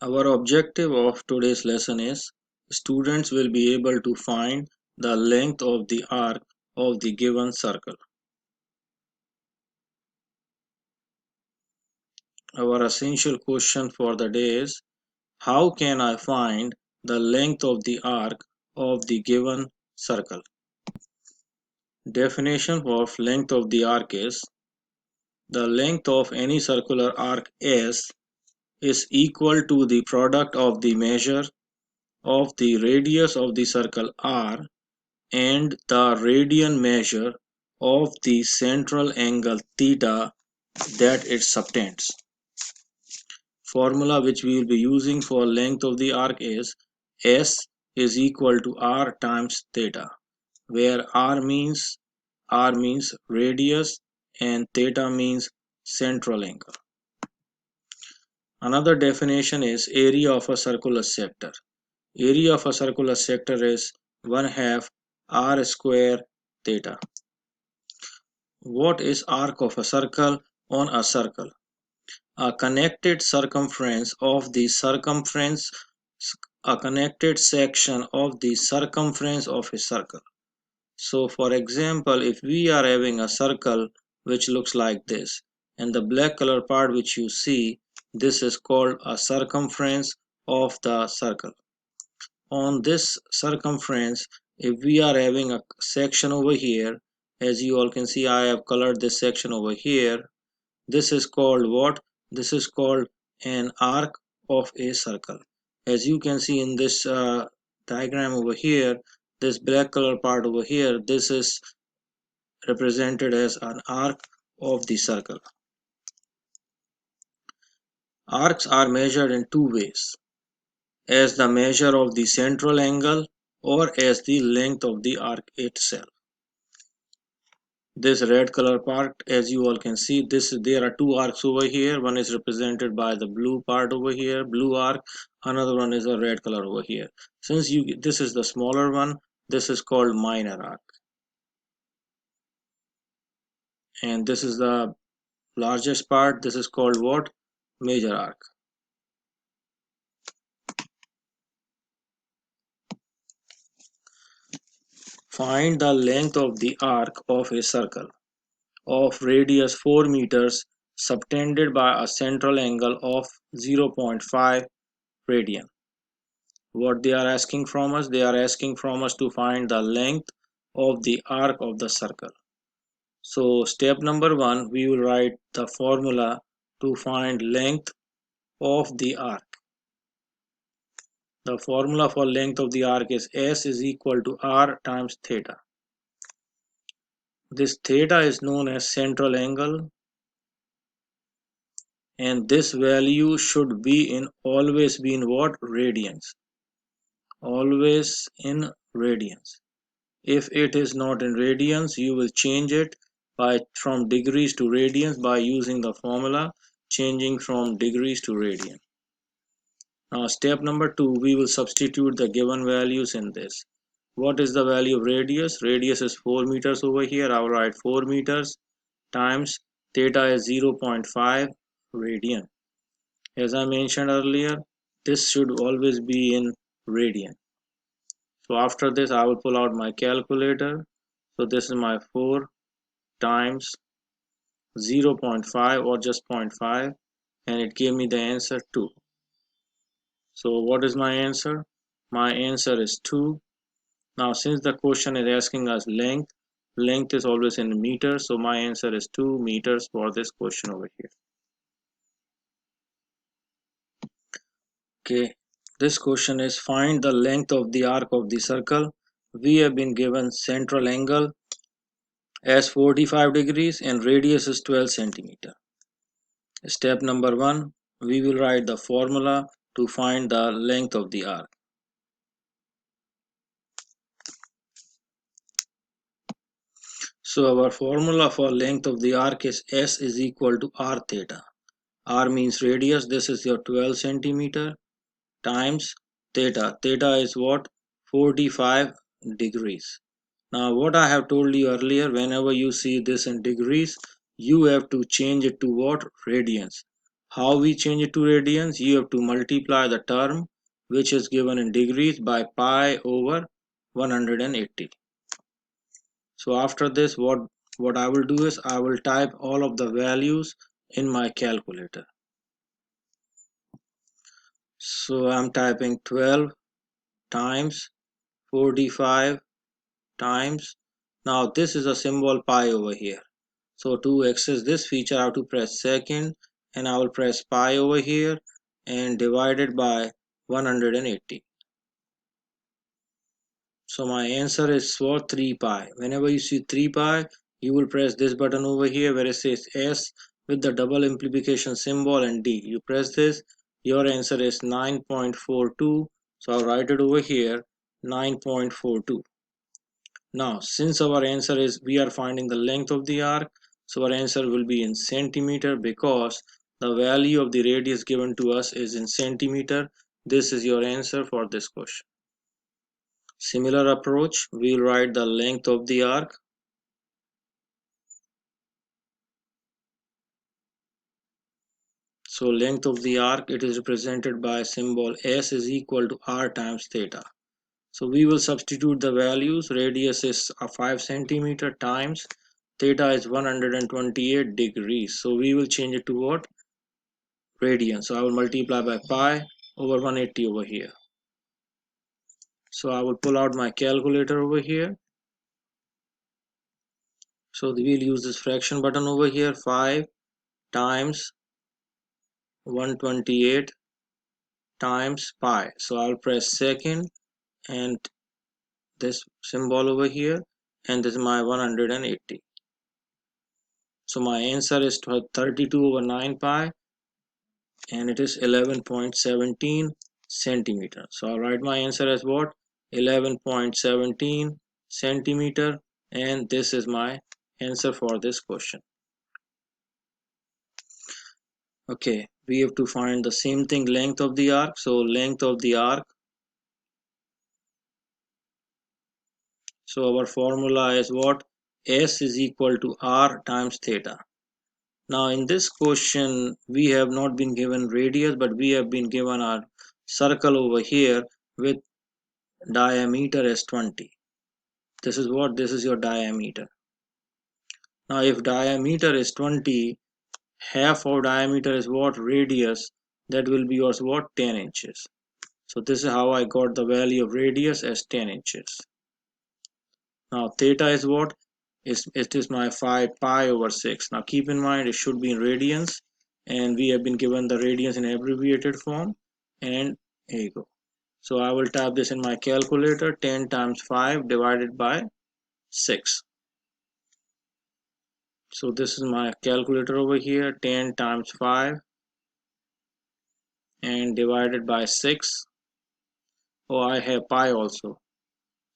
Our objective of today's lesson is students will be able to find the length of the arc of the given circle. Our essential question for the day is, how can I find the length of the arc of the given circle? Definition of length of the arc is, the length of any circular arc S is equal to the product of the measure of the radius of the circle R and the radian measure of the central angle theta that it subtends. Formula which we will be using for length of the arc is S is equal to R times theta, where R means radius and theta means central angle. Another definition is area of a circular sector. Area of a circular sector is 1/2 R square theta. What is arc of a circle on a circle? A connected circumference of the circumference, a connected section of the circumference of a circle. So for example, if we are having a circle which looks like this, and the black color part which you see, this is called a circumference of the circle. On this circumference, if we are having a section over here, as you all can see, I have colored this section over here. This is called what? This is called an arc of a circle. As you can see in this diagram over here, this black color part over here, this is represented as an arc of the circle. Arcs are measured in two ways, as the measure of the central angle or as the length of the arc itself. This red color part, as you all can see, there are two arcs over here. One is represented by the blue part over here, blue arc. Another one is a red color over here. Since this is the smaller one, this is called minor arc, and this is the largest part. This is called what? Major arc. Find the length of the arc of a circle of radius 4 meters subtended by a central angle of 0.5 radian. What they are asking from us? They are asking from us to find the length of the arc of the circle. So step number 1, we will write the formula to find length of the arc. The formula for length of the arc is S is equal to R times theta. This theta is known as central angle, and this value should be always be in what? Radians. Always in radians. If it is not in radians, you will change it from degrees to radians by using the formula changing from degrees to radian. Now step number 2, we will substitute the given values in this. What is the value of radius? Radius is 4 meters over here. I will write 4 meters times theta is 0.5 radian. As I mentioned earlier, this should always be in radian. So after this, I will pull out my calculator. So this is my 4 times 0.5 or just 0.5, and it gave me the answer 2. So what is my answer? My answer is 2. Now since the question is asking us length, length is always in meters, so my answer is 2 meters for this question over here. Okay, this question is find the length of the arc of the circle. We have been given central angle as 45 degrees and radius is 12 centimeter. Step number 1, we will write the formula to find the length of the arc. So our formula for length of the arc is S is equal to R theta. R means radius, this is your 12 centimeter times theta. Theta is what? 45 degrees. Now what I have told you earlier, whenever you see this in degrees, you have to change it to what? Radians. How we change it to radians? You have to multiply the term which is given in degrees by pi over 180. So after this, what I will do is I will type all of the values in my calculator. So I'm typing 12 times 45 times. Now this is a symbol pi over here. So to access this feature, I have to press second, and I will press pi over here and divide it by 180. So my answer is for 3 pi. Whenever you see 3 pi, you will press this button over here where it says S with the double implication symbol and D. You press this, your answer is 9.42. So I'll write it over here, 9.42. Now, since our answer is we are finding the length of the arc, so our answer will be in centimeter because the value of the radius given to us is in centimeter. This is your answer for this question. Similar approach, we'll write the length of the arc. So length of the arc, it is represented by symbol S is equal to R times theta. So we will substitute the values. Radius is 5 centimeter times theta is 128 degrees. So we will change it to what? Radian. So I will multiply by pi over 180 over here. So I will pull out my calculator over here. So we'll use this fraction button over here. 5 times 128 times pi. So I'll press second and this symbol over here, and this is my 180. So my answer is 32 over 9 pi, and it is 11.17 centimeter. So I'll write my answer as what? 11.17 centimeter, and this is my answer for this question. Okay, we have to find the same thing, length of the arc. So length of the arc, so our formula is what? S is equal to R times theta. Now in this question we have not been given radius, but we have been given our circle over here with diameter as 20. This is what? This is your diameter. Now if diameter is 20, half of diameter is what? Radius. That will be yours what? 10 inches. So this is how I got the value of radius as 10 inches. Now theta is what? It is my 5 pi over 6. Now keep in mind it should be in radians, and we have been given the radians in abbreviated form, and here you go. So I will type this in my calculator. 10 times 5 divided by 6. So this is my calculator over here. 10 times 5 and divided by 6. Oh, I have pi also.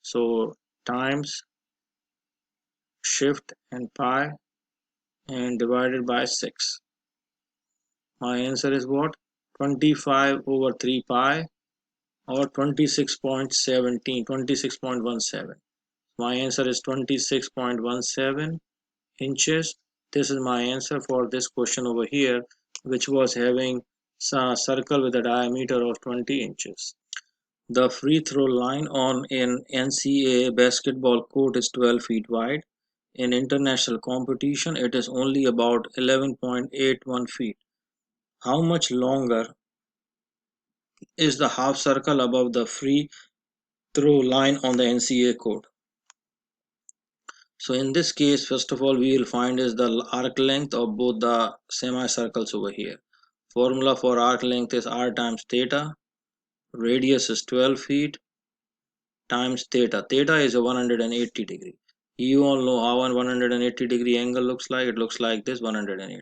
So times shift and pi and divided by 6. My answer is what? 25 over 3 pi or 26.17, 26.17. My answer is 26.17 inches. This is my answer for this question over here, which was having a circle with a diameter of 20 inches. The free throw line on an NCAA basketball court is 12 feet wide. In international competition, it is only about 11.81 feet. How much longer is the half circle above the free throw line on the NCAA court? So in this case, first of all, we will find is the arc length of both the semicircles over here. Formula for arc length is R times theta. Radius is 12 feet times theta. Theta is a 180 degree. You all know how a 180 degree angle looks like. It looks like this 180.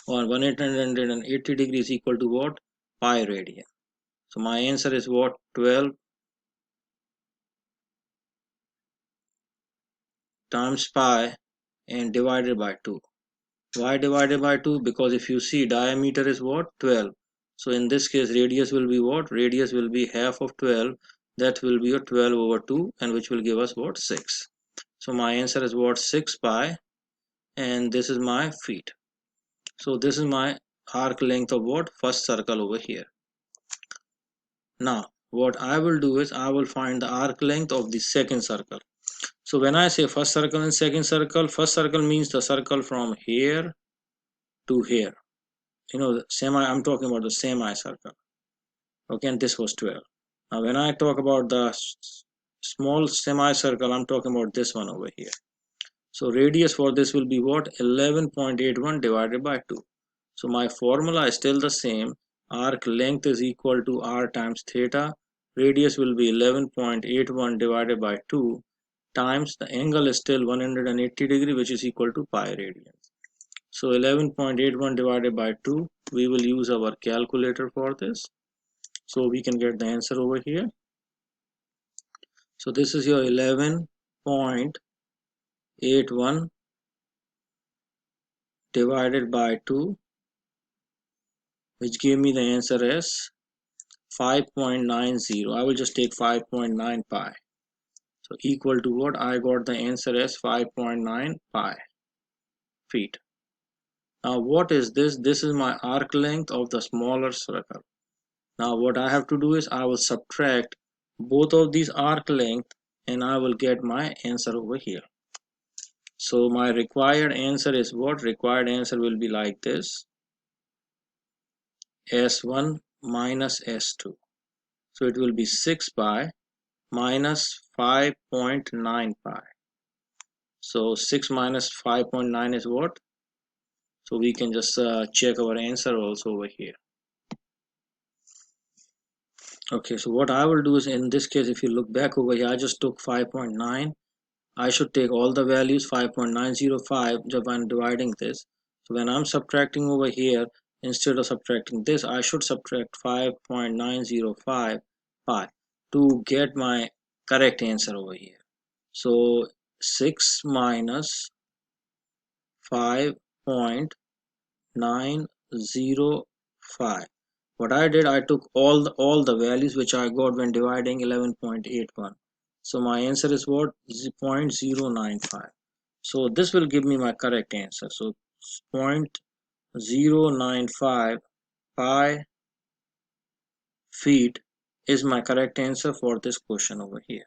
Or 180 degrees is equal to what? Pi radian. So my answer is what? 12 times pi and divided by 2. Why divided by 2? Because if you see diameter is what? 12. So in this case radius will be what? Radius will be half of 12. That will be a 12 over 2, and which will give us what? 6. So my answer is what? 6 pi, and this is my feet. So this is my arc length of what? First circle over here. Now what I will do is I will find the arc length of the second circle. So when I say first circle and second circle, first circle means the circle from here to here. You know, I'm talking about the semicircle. Okay, and this was 12. Now when I talk about the small semicircle, I'm talking about this one over here. So radius for this will be what? 11.81 divided by 2. So my formula is still the same. Arc length is equal to r times theta. Radius will be 11.81 divided by 2 times the angle is still 180 degree, which is equal to pi radians. So 11.81 divided by 2, we will use our calculator for this. So we can get the answer over here. So this is your 11.81 divided by 2, which gave me the answer as 5.90. I will just take 5.9 pi. So equal to what? I got the answer as 5.9 pi feet. Now what is this? This is my arc length of the smaller circle. Now what I have to do is I will subtract both of these arc length and I will get my answer over here. So my required answer is what? Required answer will be like this: S1 minus S2. So it will be 6 pi minus 5.9 pi. So 6 minus 5.9 is what? So we can just check our answer also over here. Okay, so what I will do is, in this case, if you look back over here, I just took 5.9. I should take all the values 5.905 when dividing this. So when I'm subtracting over here, instead of subtracting this, I should subtract 5.905 pi to get my correct answer over here. So 6 minus 5.905. What I did, I took all the values which I got when dividing 11.81. So my answer is what? 0.095. So this will give me my correct answer. So 0.095 pi feet is my correct answer for this question over here.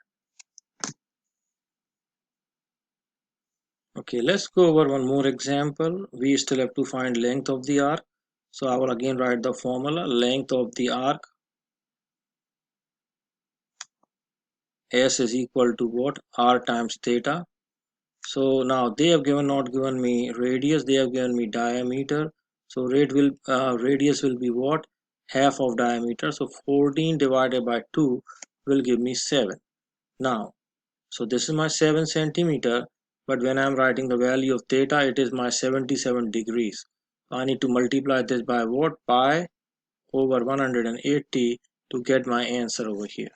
Okay, let's go over one more example. We still have to find length of the arc. So I will again write the formula. Length of the arc, S is equal to what? R times theta. So now they have not given me radius, they have given me diameter. So radius will be what? Half of diameter. So 14 divided by 2 will give me 7. Now, so this is my 7 centimeter, but when I'm writing the value of theta, it is my 77 degrees. I need to multiply this by what? Pi over 180 to get my answer over here.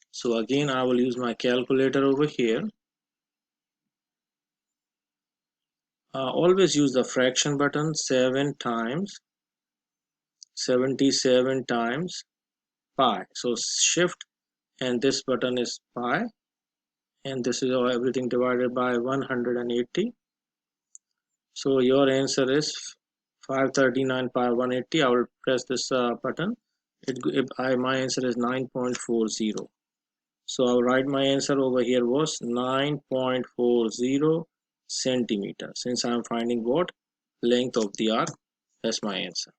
So again, I will use my calculator over here. Always use the fraction button. 7 times 77 times pi. So shift, and this button is pi, and this is everything divided by 180. So your answer is 539 pi 180. I will press this button. My answer is 9.40. So I'll write my answer over here was 9.40 centimeter. Since I'm finding what? Length of the arc, that's my answer.